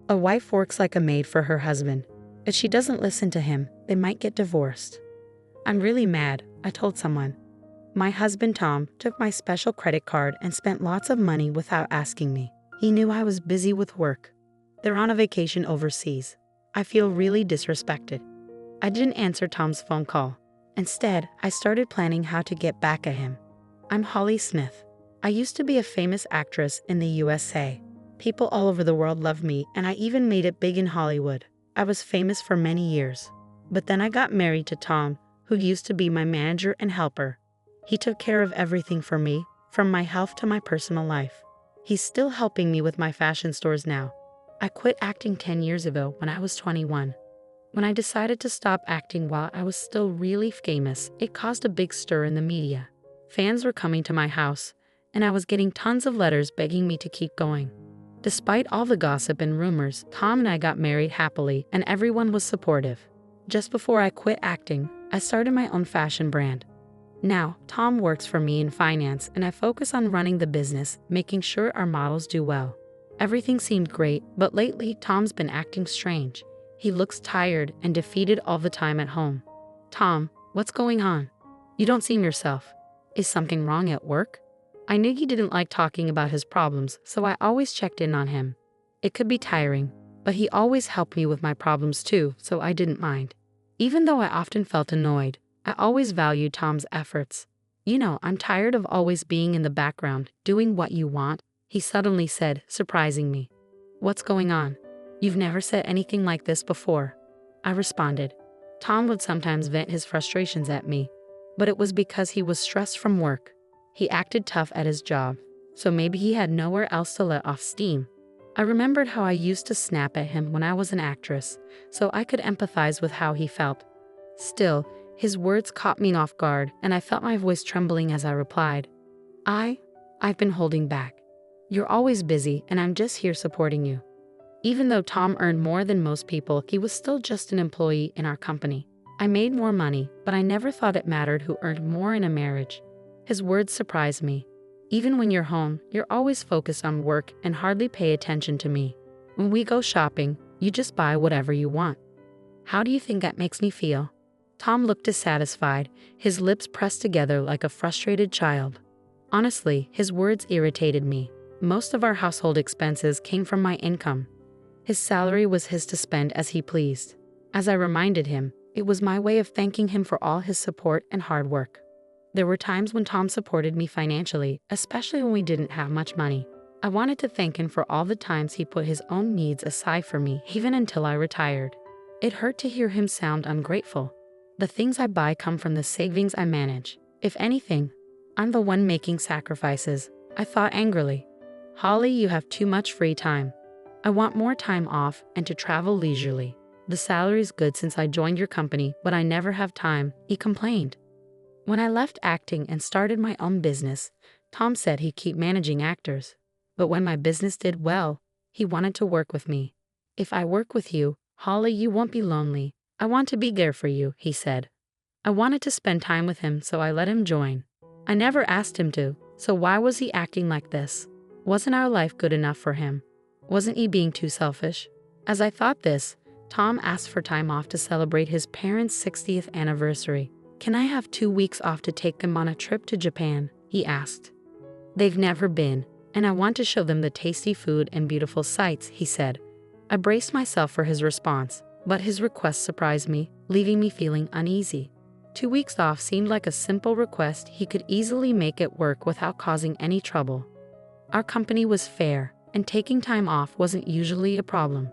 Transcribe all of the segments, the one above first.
A wife works like a maid for her husband. If she doesn't listen to him, they might get divorced. I'm really mad, I told someone. My husband Tom took my special credit card and spent lots of money without asking me. He knew I was busy with work. They're on a vacation overseas. I feel really disrespected. I didn't answer Tom's phone call. Instead, I started planning how to get back at him. I'm Holly Smith. I used to be a famous actress in the USA. People all over the world loved me, and I even made it big in Hollywood. I was famous for many years. But then I got married to Tom, who used to be my manager and helper. He took care of everything for me, from my health to my personal life. He's still helping me with my fashion stores now. I quit acting 10 years ago when I was 21. When I decided to stop acting while I was still really famous, it caused a big stir in the media. Fans were coming to my house, and I was getting tons of letters begging me to keep going. Despite all the gossip and rumors, Tom and I got married happily, and everyone was supportive. Just before I quit acting, I started my own fashion brand. Now, Tom works for me in finance, and I focus on running the business, making sure our models do well. Everything seemed great, but lately Tom's been acting strange. He looks tired and defeated all the time at home. Tom, what's going on? You don't seem yourself. Is something wrong at work? I knew he didn't like talking about his problems, so I always checked in on him. It could be tiring, but he always helped me with my problems too, so I didn't mind. Even though I often felt annoyed, I always valued Tom's efforts. You know, I'm tired of always being in the background, doing what you want, he suddenly said, surprising me. What's going on? You've never said anything like this before. I responded. Tom would sometimes vent his frustrations at me, but it was because he was stressed from work. He acted tough at his job, so maybe he had nowhere else to let off steam. I remembered how I used to snap at him when I was an actress, so I could empathize with how he felt. Still, his words caught me off guard, and I felt my voice trembling as I replied. I've been holding back. You're always busy, and I'm just here supporting you. Even though Tom earned more than most people, he was still just an employee in our company. I made more money, but I never thought it mattered who earned more in a marriage. His words surprised me. Even when you're home, you're always focused on work and hardly pay attention to me. When we go shopping, you just buy whatever you want. How do you think that makes me feel? Tom looked dissatisfied, his lips pressed together like a frustrated child. Honestly, his words irritated me. Most of our household expenses came from my income. His salary was his to spend as he pleased. As I reminded him, it was my way of thanking him for all his support and hard work. There were times when Tom supported me financially, especially when we didn't have much money. I wanted to thank him for all the times he put his own needs aside for me, even until I retired. It hurt to hear him sound ungrateful. The things I buy come from the savings I manage. If anything, I'm the one making sacrifices, I thought angrily. Holly, you have too much free time. I want more time off and to travel leisurely. The salary's good since I joined your company, but I never have time, he complained. When I left acting and started my own business, Tom said he'd keep managing actors. But when my business did well, he wanted to work with me. If I work with you, Holly, you won't be lonely. I want to be there for you, he said. I wanted to spend time with him, so I let him join. I never asked him to, so why was he acting like this? Wasn't our life good enough for him? Wasn't he being too selfish? As I thought this, Tom asked for time off to celebrate his parents' 60th anniversary. Can I have 2 weeks off to take them on a trip to Japan? He asked. They've never been, and I want to show them the tasty food and beautiful sights, he said. I braced myself for his response, but his request surprised me, leaving me feeling uneasy. 2 weeks off seemed like a simple request he could easily make it work without causing any trouble. Our company was fair, and taking time off wasn't usually a problem.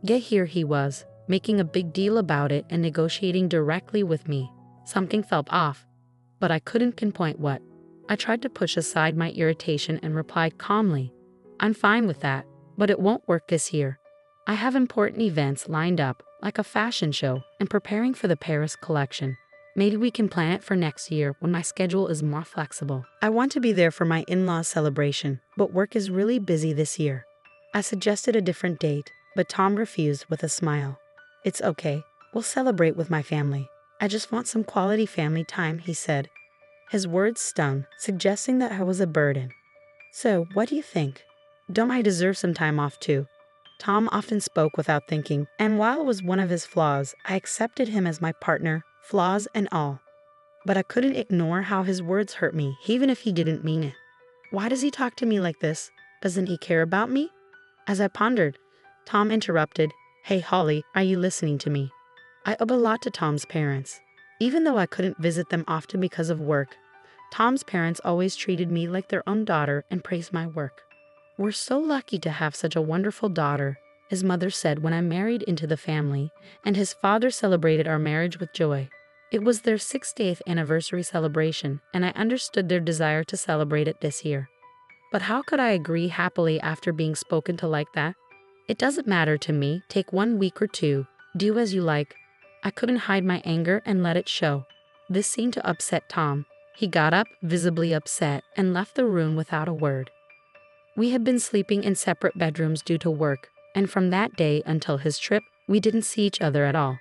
Yet here he was, making a big deal about it and negotiating directly with me. Something felt off, but I couldn't pinpoint what. I tried to push aside my irritation and replied calmly, I'm fine with that, but it won't work this year. I have important events lined up, like a fashion show, and preparing for the Paris collection. Maybe we can plan it for next year when my schedule is more flexible. I want to be there for my in-laws celebration, but work is really busy this year. I suggested a different date, but Tom refused with a smile. It's okay, we'll celebrate with my family. I just want some quality family time, he said. His words stung, suggesting that I was a burden. So, what do you think? Don't I deserve some time off too? Tom often spoke without thinking, and while it was one of his flaws, I accepted him as my partner, flaws and all. But I couldn't ignore how his words hurt me, even if he didn't mean it. Why does he talk to me like this? Doesn't he care about me? As I pondered, Tom interrupted. Hey Holly, are you listening to me? I owe a lot to Tom's parents. Even though I couldn't visit them often because of work, Tom's parents always treated me like their own daughter and praised my work. We're so lucky to have such a wonderful daughter, his mother said when I married into the family, and his father celebrated our marriage with joy. It was their 60th anniversary celebration, and I understood their desire to celebrate it this year. But how could I agree happily after being spoken to like that? It doesn't matter to me, take 1 week or 2, do as you like. I couldn't hide my anger and let it show. This seemed to upset Tom. He got up, visibly upset, and left the room without a word. We had been sleeping in separate bedrooms due to work, and from that day until his trip, we didn't see each other at all.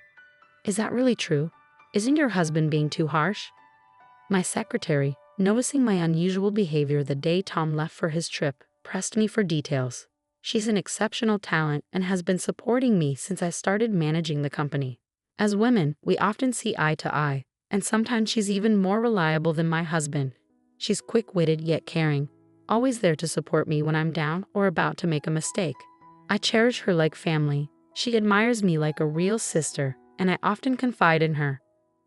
Is that really true? Isn't your husband being too harsh? My secretary, noticing my unusual behavior the day Tom left for his trip, pressed me for details. She's an exceptional talent and has been supporting me since I started managing the company. As women, we often see eye to eye, and sometimes she's even more reliable than my husband. She's quick-witted yet caring, always there to support me when I'm down or about to make a mistake. I cherish her like family. She admires me like a real sister, and I often confide in her.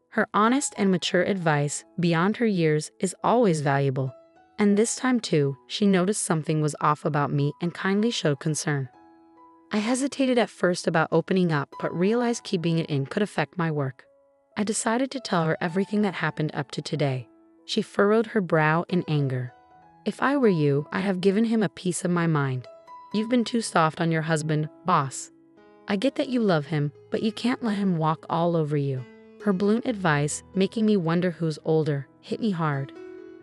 Her honest and mature advice, beyond her years, is always valuable. And this time too, she noticed something was off about me and kindly showed concern. I hesitated at first about opening up, but realized keeping it in could affect my work. I decided to tell her everything that happened up to today. She furrowed her brow in anger. If I were you, I'd have given him a piece of my mind. You've been too soft on your husband, boss. I get that you love him, but you can't let him walk all over you. Her blunt advice, making me wonder who's older, hit me hard.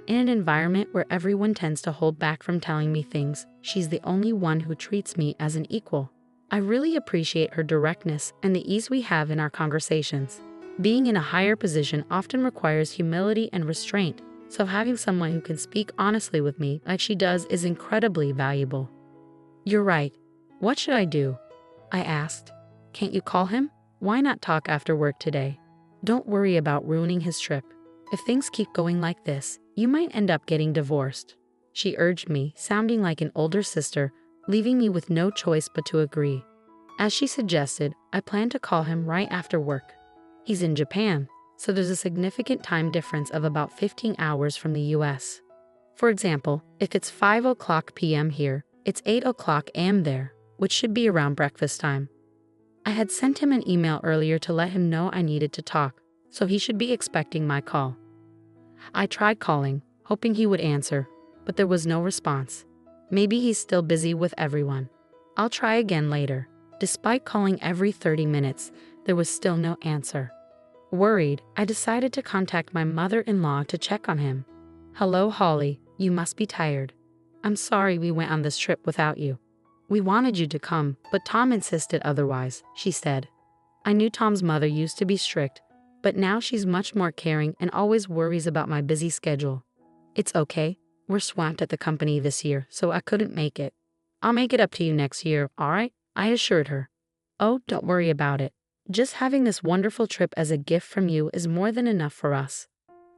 In an environment where everyone tends to hold back from telling me things, she's the only one who treats me as an equal. I really appreciate her directness and the ease we have in our conversations. Being in a higher position often requires humility and restraint, so having someone who can speak honestly with me like she does is incredibly valuable. You're right. What should I do? I asked. Can't you call him? Why not talk after work today? Don't worry about ruining his trip. If things keep going like this, you might end up getting divorced. She urged me, sounding like an older sister, leaving me with no choice but to agree. As she suggested, I plan to call him right after work. He's in Japan, so there's a significant time difference of about 15 hours from the US. For example, if it's 5:00 p.m. here, it's 8:00 a.m. there, which should be around breakfast time. I had sent him an email earlier to let him know I needed to talk, so he should be expecting my call. I tried calling, hoping he would answer, but there was no response. Maybe he's still busy with everyone. I'll try again later. Despite calling every 30 minutes, there was still no answer. Worried, I decided to contact my mother-in-law to check on him. Hello, Holly, you must be tired. I'm sorry we went on this trip without you. We wanted you to come, but Tom insisted otherwise, she said. I knew Tom's mother used to be strict, but now she's much more caring and always worries about my busy schedule. It's okay. We're swamped at the company this year, so I couldn't make it. I'll make it up to you next year, all right? I assured her. Oh, don't worry about it. Just having this wonderful trip as a gift from you is more than enough for us.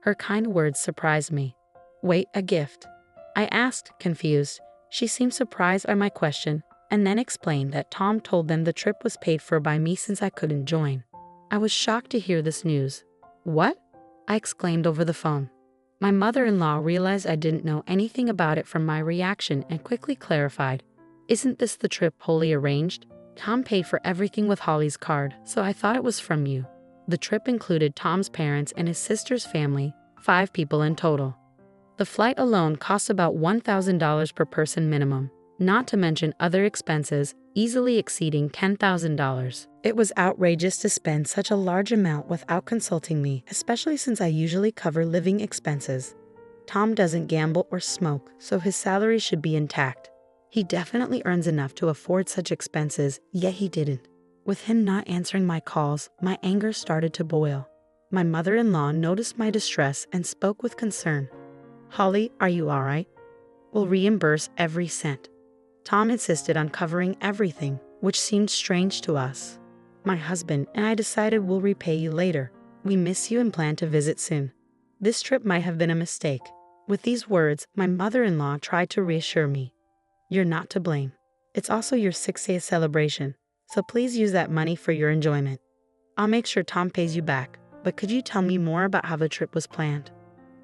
Her kind words surprised me. Wait, a gift? I asked, confused. She seemed surprised by my question, and then explained that Tom told them the trip was paid for by me since I couldn't join. I was shocked to hear this news. What? I exclaimed over the phone. My mother-in-law realized I didn't know anything about it from my reaction and quickly clarified. Isn't this the trip wholly arranged? Tom paid for everything with Holly's card, so I thought it was from you. The trip included Tom's parents and his sister's family, 5 people in total. The flight alone cost about $1,000 per person minimum, not to mention other expenses, easily exceeding $10,000. It was outrageous to spend such a large amount without consulting me, especially since I usually cover living expenses. Tom doesn't gamble or smoke, so his salary should be intact. He definitely earns enough to afford such expenses, yet he didn't. With him not answering my calls, my anger started to boil. My mother-in-law noticed my distress and spoke with concern. Holly, are you all right? We'll reimburse every cent. Tom insisted on covering everything, which seemed strange to us. My husband and I decided we'll repay you later. We miss you and plan to visit soon. This trip might have been a mistake. With these words, my mother-in-law tried to reassure me. You're not to blame. It's also your 6th celebration, so please use that money for your enjoyment. I'll make sure Tom pays you back, but could you tell me more about how the trip was planned?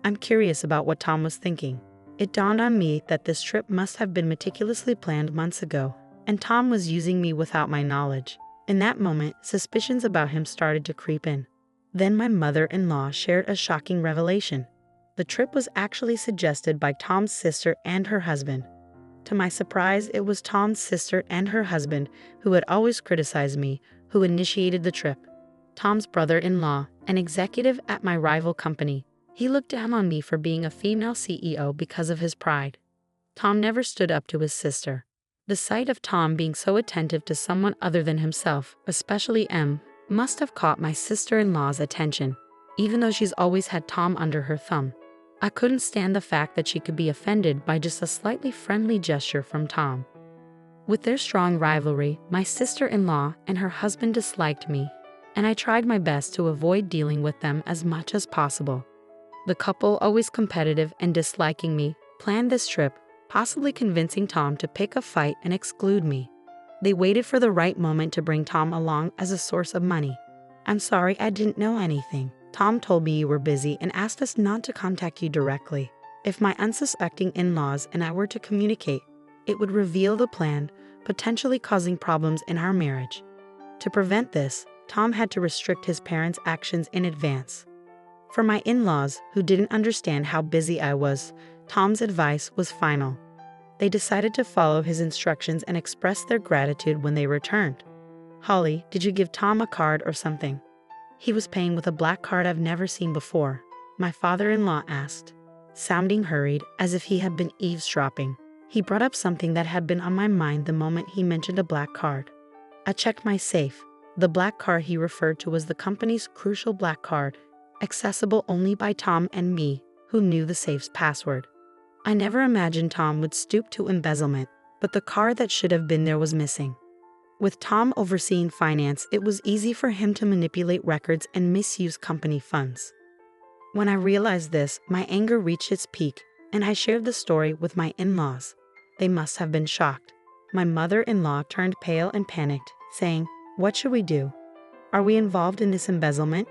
I'm curious about what Tom was thinking. It dawned on me that this trip must have been meticulously planned months ago, and Tom was using me without my knowledge. In that moment, suspicions about him started to creep in. Then my mother-in-law shared a shocking revelation. The trip was actually suggested by Tom's sister and her husband. To my surprise, it was Tom's sister and her husband, who had always criticized me, who initiated the trip. Tom's brother-in-law, an executive at my rival company, he looked down on me for being a female CEO because of his pride. Tom never stood up to his sister. The sight of Tom being so attentive to someone other than himself, especially M, must have caught my sister-in-law's attention, even though she's always had Tom under her thumb. I couldn't stand the fact that she could be offended by just a slightly friendly gesture from Tom. With their strong rivalry, my sister-in-law and her husband disliked me, and I tried my best to avoid dealing with them as much as possible. The couple, always competitive and disliking me, planned this trip, possibly convincing Tom to pick a fight and exclude me. They waited for the right moment to bring Tom along as a source of money. I'm sorry, I didn't know anything. Tom told me you were busy and asked us not to contact you directly. If my unsuspecting in-laws and I were to communicate, it would reveal the plan, potentially causing problems in our marriage. To prevent this, Tom had to restrict his parents' actions in advance. For my in-laws, who didn't understand how busy I was, Tom's advice was final. They decided to follow his instructions and express their gratitude when they returned. Holly, did you give Tom a card or something? He was paying with a black card I've never seen before, my father-in-law asked, sounding hurried as if he had been eavesdropping. He brought up something that had been on my mind the moment he mentioned a black card. I checked my safe. The black card he referred to was the company's crucial black card, accessible only by Tom and me, who knew the safe's password. I never imagined Tom would stoop to embezzlement, but the card that should have been there was missing. With Tom overseeing finance, it was easy for him to manipulate records and misuse company funds. When I realized this, my anger reached its peak, and I shared the story with my in-laws. They must have been shocked. My mother-in-law turned pale and panicked, saying, "What should we do? Are we involved in this embezzlement?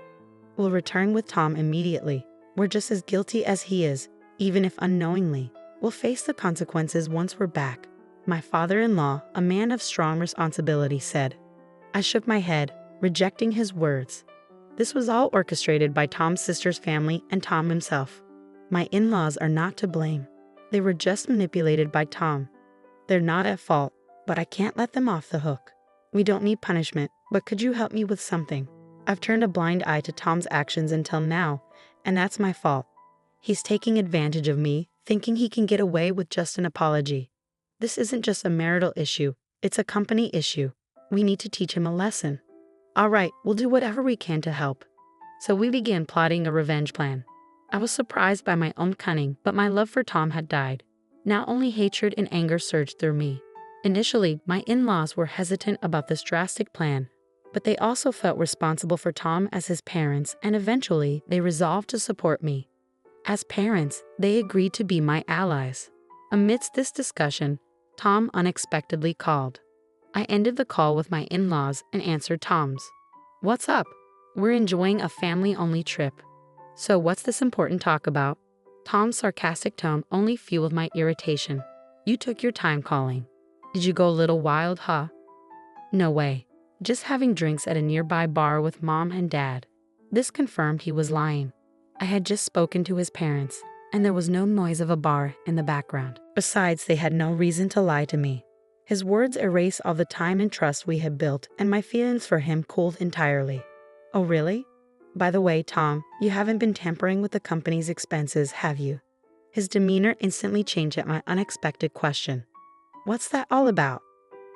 We'll return with Tom immediately. We're just as guilty as he is, even if unknowingly. We'll face the consequences once we're back." My father-in-law, a man of strong responsibility, said. I shook my head, rejecting his words. This was all orchestrated by Tom's sister's family and Tom himself. My in-laws are not to blame. They were just manipulated by Tom. They're not at fault, but I can't let them off the hook. We don't need punishment, but could you help me with something? I've turned a blind eye to Tom's actions until now, and that's my fault. He's taking advantage of me, thinking he can get away with just an apology. This isn't just a marital issue, it's a company issue. We need to teach him a lesson. All right, we'll do whatever we can to help. So we began plotting a revenge plan. I was surprised by my own cunning, but my love for Tom had died. Now only hatred and anger surged through me. Initially, my in-laws were hesitant about this drastic plan, but they also felt responsible for Tom as his parents, and eventually they resolved to support me. As parents, they agreed to be my allies. Amidst this discussion, Tom unexpectedly called. I ended the call with my in-laws and answered Tom's. What's up? We're enjoying a family-only trip. So what's this important talk about? Tom's sarcastic tone only fueled my irritation. You took your time calling. Did you go a little wild, huh? No way. Just having drinks at a nearby bar with Mom and Dad. This confirmed he was lying. I had just spoken to his parents, and there was no noise of a bar in the background. Besides, they had no reason to lie to me. His words erased all the time and trust we had built, and my feelings for him cooled entirely. Oh, really? By the way, Tom, you haven't been tampering with the company's expenses, have you? His demeanor instantly changed at my unexpected question. What's that all about?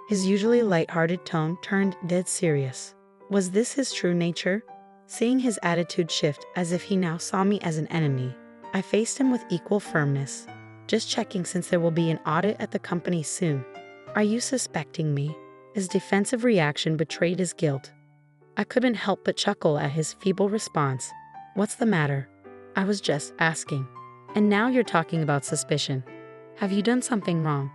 His usually light-hearted tone turned dead serious. Was this his true nature? Seeing his attitude shift as if he now saw me as an enemy, I faced him with equal firmness. Just checking since there will be an audit at the company soon. Are you suspecting me? His defensive reaction betrayed his guilt. I couldn't help but chuckle at his feeble response. What's the matter? I was just asking. And now you're talking about suspicion. Have you done something wrong?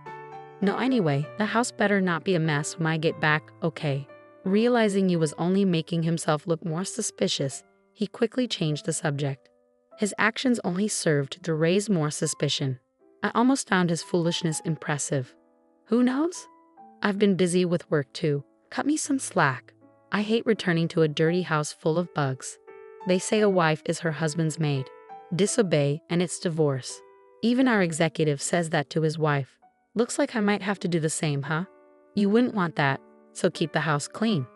No, anyway, the house better not be a mess when I get back, okay? Realizing he was only making himself look more suspicious, he quickly changed the subject. His actions only served to raise more suspicion. I almost found his foolishness impressive. Who knows? I've been busy with work too. Cut me some slack. I hate returning to a dirty house full of bugs. They say a wife is her husband's maid. Disobey and it's divorce. Even our executive says that to his wife. Looks like I might have to do the same, huh? You wouldn't want that, so keep the house clean.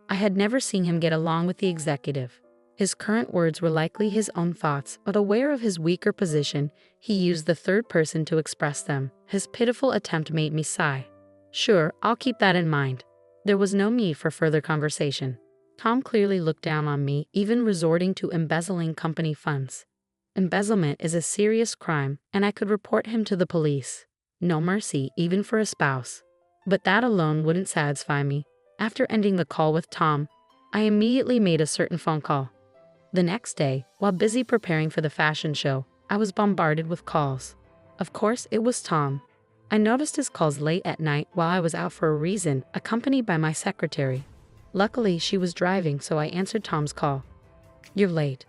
I had never seen him get along with the executive. His current words were likely his own thoughts, but aware of his weaker position, he used the third person to express them. His pitiful attempt made me sigh. Sure, I'll keep that in mind. There was no need for further conversation. Tom clearly looked down on me, even resorting to embezzling company funds. Embezzlement is a serious crime, and I could report him to the police. No mercy, even for a spouse. But that alone wouldn't satisfy me. After ending the call with Tom, I immediately made a certain phone call. The next day, while busy preparing for the fashion show, I was bombarded with calls. Of course, it was Tom. I noticed his calls late at night while I was out for a reason, accompanied by my secretary. Luckily, she was driving, so I answered Tom's call. You're late.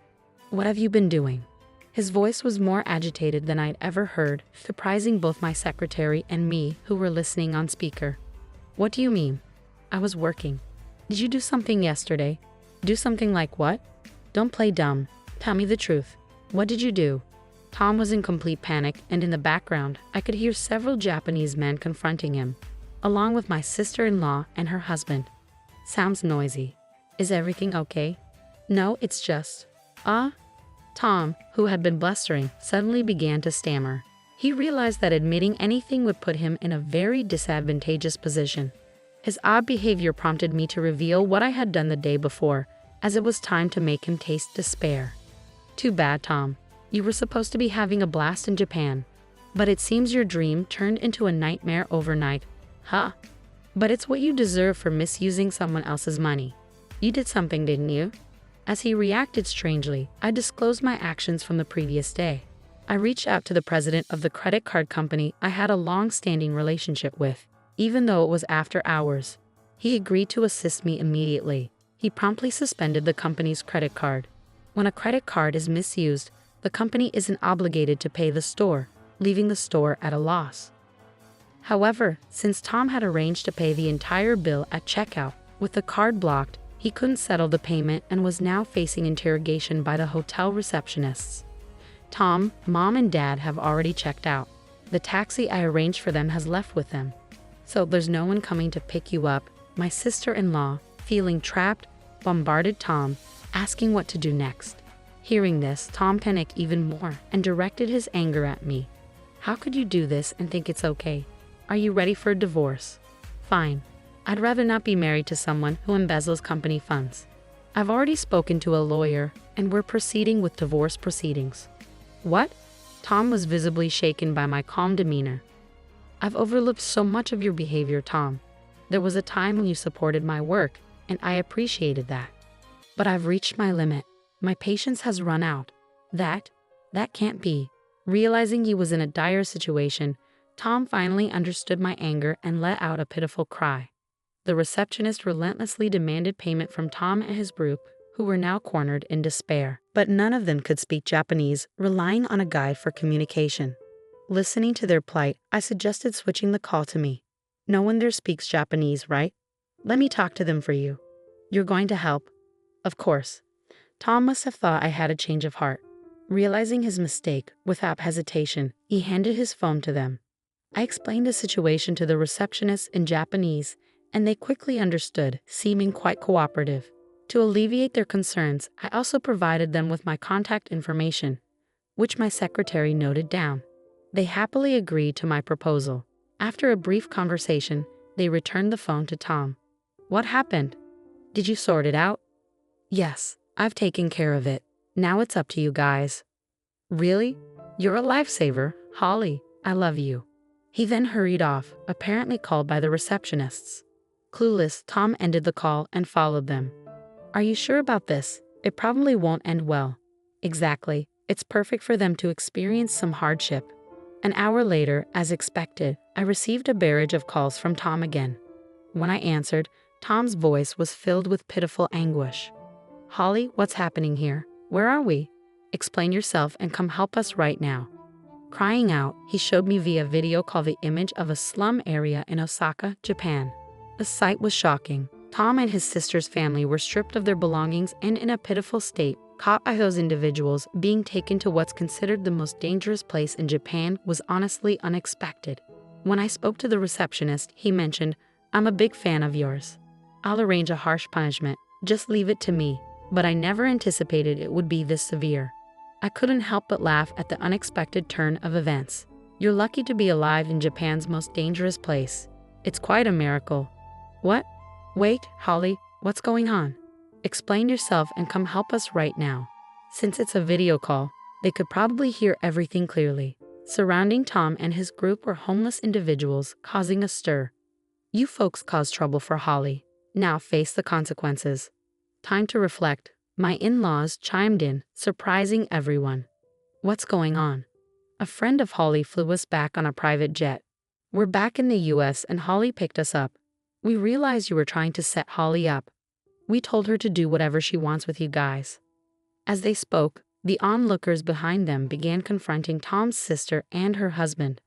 What have you been doing? His voice was more agitated than I'd ever heard, surprising both my secretary and me, who were listening on speaker. What do you mean? I was working. Did you do something yesterday? Do something like what? Don't play dumb. Tell me the truth. What did you do? Tom was in complete panic, and in the background, I could hear several Japanese men confronting him, along with my sister-in-law and her husband. Sounds noisy. Is everything okay? No, it's just... Tom, who had been blustering, suddenly began to stammer. He realized that admitting anything would put him in a very disadvantageous position. His odd behavior prompted me to reveal what I had done the day before, as it was time to make him taste despair. Too bad, Tom. You were supposed to be having a blast in Japan. But it seems your dream turned into a nightmare overnight. Huh? But it's what you deserve for misusing someone else's money. You did something, didn't you? As he reacted strangely, I disclosed my actions from the previous day. I reached out to the president of the credit card company I had a long-standing relationship with, even though it was after hours. He agreed to assist me immediately. He promptly suspended the company's credit card. When a credit card is misused, the company isn't obligated to pay the store, leaving the store at a loss. However, since Tom had arranged to pay the entire bill at checkout, with the card blocked, he couldn't settle the payment and was now facing interrogation by the hotel receptionists. Tom, Mom, and Dad have already checked out. The taxi I arranged for them has left with them. So there's no one coming to pick you up. My sister-in-law, feeling trapped, bombarded Tom, asking what to do next. Hearing this, Tom panicked even more and directed his anger at me. How could you do this and think it's okay? Are you ready for a divorce? Fine. I'd rather not be married to someone who embezzles company funds. I've already spoken to a lawyer, and we're proceeding with divorce proceedings. What? Tom was visibly shaken by my calm demeanor. I've overlooked so much of your behavior, Tom. There was a time when you supported my work, and I appreciated that. But I've reached my limit. My patience has run out. That can't be. Realizing he was in a dire situation, Tom finally understood my anger and let out a pitiful cry. The receptionist relentlessly demanded payment from Tom and his group, who were now cornered in despair. But none of them could speak Japanese, relying on a guide for communication. Listening to their plight, I suggested switching the call to me. No one there speaks Japanese, right? Let me talk to them for you. You're going to help? Of course. Tom must have thought I had a change of heart. Realizing his mistake, without hesitation, he handed his phone to them. I explained the situation to the receptionists in Japanese, and they quickly understood, seeming quite cooperative. To alleviate their concerns, I also provided them with my contact information, which my secretary noted down. They happily agreed to my proposal. After a brief conversation, they returned the phone to Tom. What happened? Did you sort it out? Yes, I've taken care of it. Now it's up to you guys. Really? You're a lifesaver, Holly. I love you. He then hurried off, apparently called by the receptionists. Clueless, Tom ended the call and followed them. Are you sure about this? It probably won't end well. Exactly. It's perfect for them to experience some hardship. An hour later, as expected, I received a barrage of calls from Tom again. When I answered, Tom's voice was filled with pitiful anguish. Holly, what's happening here? Where are we? Explain yourself and come help us right now. Crying out, he showed me via video call the image of a slum area in Osaka, Japan. The sight was shocking. Tom and his sister's family were stripped of their belongings and in a pitiful state. Caught by those individuals, being taken to what's considered the most dangerous place in Japan was honestly unexpected. When I spoke to the receptionist, he mentioned, I'm a big fan of yours. I'll arrange a harsh punishment, just leave it to me. But I never anticipated it would be this severe. I couldn't help but laugh at the unexpected turn of events. You're lucky to be alive in Japan's most dangerous place. It's quite a miracle. What? Wait, Holly, what's going on? Explain yourself and come help us right now. Since it's a video call, they could probably hear everything clearly. Surrounding Tom and his group were homeless individuals, causing a stir. You folks caused trouble for Holly. Now face the consequences. Time to reflect. My in-laws chimed in, surprising everyone. What's going on? A friend of Holly flew us back on a private jet. We're back in the US and Holly picked us up. We realized you were trying to set Holly up. We told her to do whatever she wants with you guys. As they spoke, the onlookers behind them began confronting Tom's sister and her husband.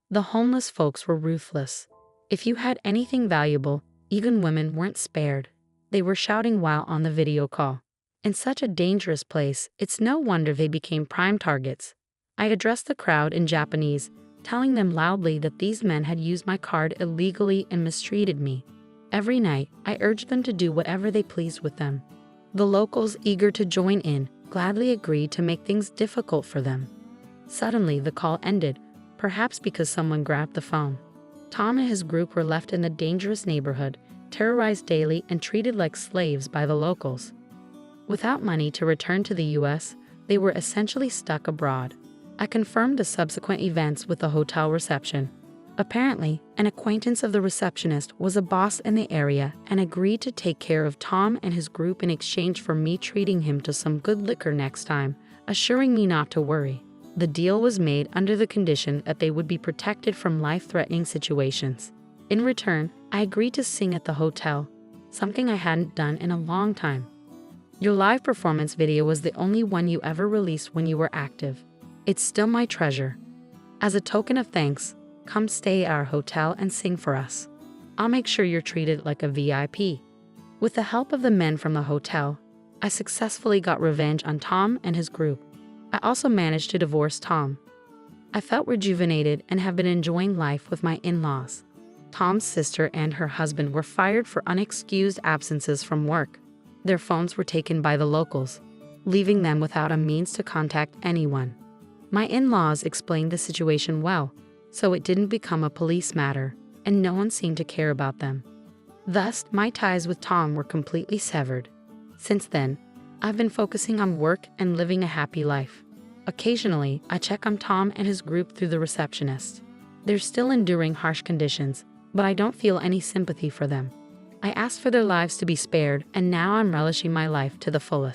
The homeless folks were ruthless. If you had anything valuable, even women weren't spared. They were shouting while on the video call. In such a dangerous place, it's no wonder they became prime targets. I addressed the crowd in Japanese, telling them loudly that these men had used my card illegally and mistreated me. Every night, I urged them to do whatever they pleased with them. The locals, eager to join in, gladly agreed to make things difficult for them. Suddenly, the call ended, perhaps because someone grabbed the phone. Tom and his group were left in the dangerous neighborhood, terrorized daily and treated like slaves by the locals. Without money to return to the US, they were essentially stuck abroad. I confirmed the subsequent events with the hotel reception. Apparently, an acquaintance of the receptionist was a boss in the area and agreed to take care of Tom and his group in exchange for me treating him to some good liquor next time, assuring me not to worry. The deal was made under the condition that they would be protected from life-threatening situations. In return, I agreed to sing at the hotel, something I hadn't done in a long time. Your live performance video was the only one you ever released when you were active. It's still my treasure. As a token of thanks, come stay at our hotel and sing for us. I'll make sure you're treated like a VIP. With the help of the men from the hotel, I successfully got revenge on Tom and his group. I also managed to divorce Tom. I felt rejuvenated and have been enjoying life with my in-laws. Tom's sister and her husband were fired for unexcused absences from work. Their phones were taken by the locals, leaving them without a means to contact anyone. My in-laws explained the situation well, so it didn't become a police matter, and no one seemed to care about them. Thus, my ties with Tom were completely severed. Since then, I've been focusing on work and living a happy life. Occasionally, I check on Tom and his group through the receptionist. They're still enduring harsh conditions, but I don't feel any sympathy for them. I asked for their lives to be spared, and now I'm relishing my life to the fullest.